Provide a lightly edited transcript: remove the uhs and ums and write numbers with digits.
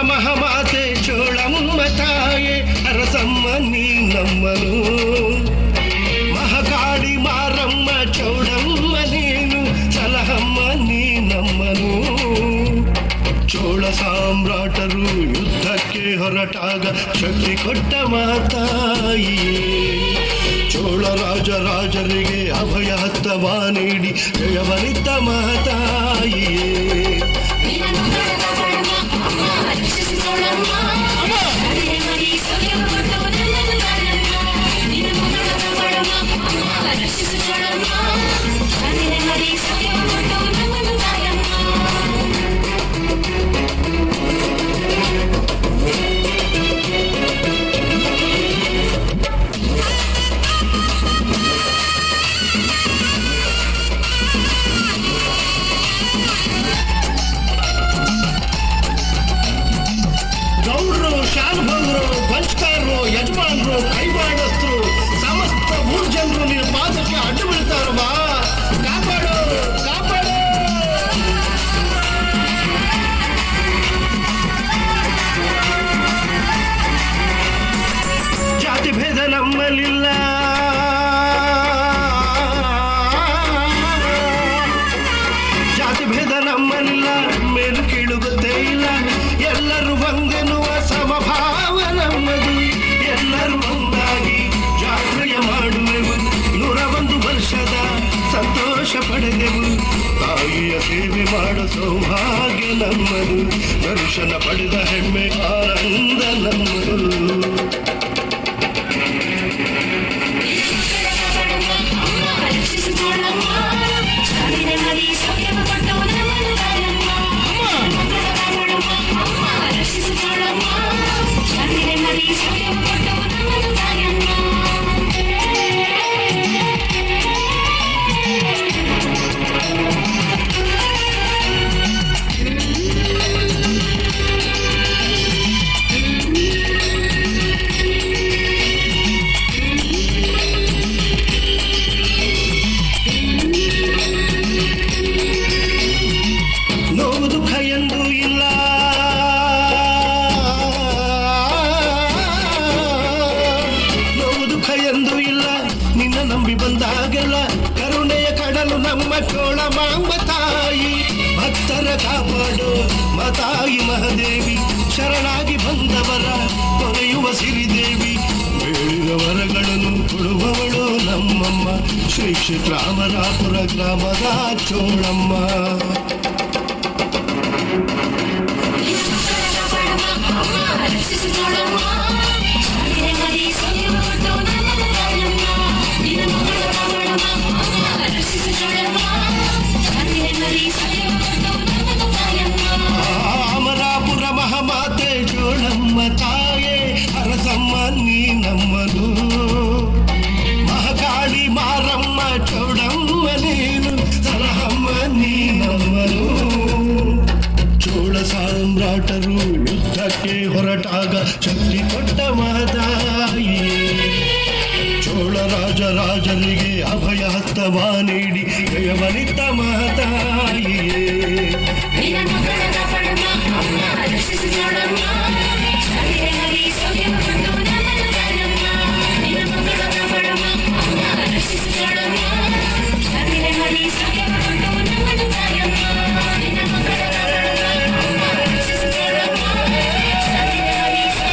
ಮಹಮಾತೆ ಚೋಳಮ್ಮ ತಾಯೇ ಅರಸಮ್ಮ ನೀ ನಮ್ಮನು, ಮಹಕಾಳಿ ಮಾರಮ್ಮ ಚೌಡಮ್ಮ ನೀನು ಸಲಹಮ್ಮ ನೀ ನಮ್ಮನು. ಚೋಳ ಸಾಮ್ರಾಟರು ಯುದ್ಧಕ್ಕೆ ಹೊರಟಾಗ ಶಕ್ತಿ ಕೊಟ್ಟ ಮಾತಾಯಿಯೇ, ಚೋಳ ರಾಜರಿಗೆ ಅಭಯ ಹಸ್ತವ ನೀಡಿ ಜಯವರಿತ ಮಾತಾಯಿಯೇ. ಶಾನುಭೋಗರು, ಪಂಚಕಾರರು, ಯಜಮಾನರು, ಕೈವಾಡಸ್ಥರು, ಸಮಸ್ತ ಮೂರು ಜನರು ನಿನ್ನ ಪಾದಕ್ಕೆ ಅಡ್ಡು ಬೀಳ್ತಾರಮ್ಮ. ಕಾಪಾಡು ಕಾಪಾಡು. ಜಾತಿ ಭೇದ ನಮ್ಮಲ್ಲಿಲ್ಲ, ಜಾತಿ ಭೇದ ನಮ್ಮಲ್ಲಿಲ್ಲ, ಮೇಲು ಕೀಳು ಗೊತ್ತೇ ಇಲ್ಲ, ಎಲ್ಲರೂ ಒಂದೆನ್ನುವ ಸಮಭಾವ ನಮ್ಮದು. ಎಲ್ಲರೂ ಒಂದಾಗಿ ಜಾತ್ರೆಯ ಮಾಡುವೆವು, 101 ವರ್ಷದ ಸಂತೋಷ ಪಡೆದೆವು. ತಾಯಿಯ ಸೇವೆ ಮಾಡೋ ಸೌಭಾಗ್ಯ ನಮ್ಮದು, ದರ್ಶನ ಪಡೆದ ಹೆಮ್ಮೆ ಆನಂದ ನಮ್ಮದು. ನೋವು ದುಃಖ ಎಂದು ಇಲ್ಲ, ನೋವು ದುಃಖ ಎಂದು ಇಲ್ಲ, ನಿನ್ನ ನಂಬಿ ಬಂದಾಗೆಲ್ಲ ಕರುಣೆಯ ಕಡಲು ನಮ್ಮ ಚೋಳ ಮಾಂಬ ತಾಯಿ. ಭಕ್ತರ ಕಾಪಾಡು ಮತಾಯಿ ಮಹಾದೇವಿ, ಶರಣಾಗಿ ಬಂದವರ ತೊರೆಯುವ ಸಿರಿದೇವಿ. ಬೇಡಿದ ವರಗಳನ್ನು ಕೊಡುವವಳು ನಮ್ಮಮ್ಮ, ಶ್ರೀ ಕ್ಷೇತ್ರ ಅಮರಾಪುರ ಗ್ರಾಮದ ಚೋಳಮ್ಮ. ಅಮರಾಪುರ ಮಹಾಮಾತೆ ಚೋಳಮ್ಮ ತಾಯೇ ಅರಸಮ್ಮ ನೀ ನಮ್ಮನು, ಮಹಕಾಳಿ ಮಾರಮ್ಮ ಚೌಡಮ್ಮ ನೀನು ಸಲಹಮ್ಮ ನೀ ನಮ್ಮನು. ಚೋಳ ಸಾಮ್ರಾಟರು ಯುದ್ಧಕ್ಕೆ ಹೊರಟಾಗ ಶಕ್ತಿ ಕೊಟ್ಟ ಮಾತಾಯಿಯೇ, ಚೋಳ ರಾಜರಿಗೆ ಅಭಯ ಹಸ್ತವ ನೀಡಿ ಜಯವರಿತ ಮಾತಾಯಿಯೇ. Rama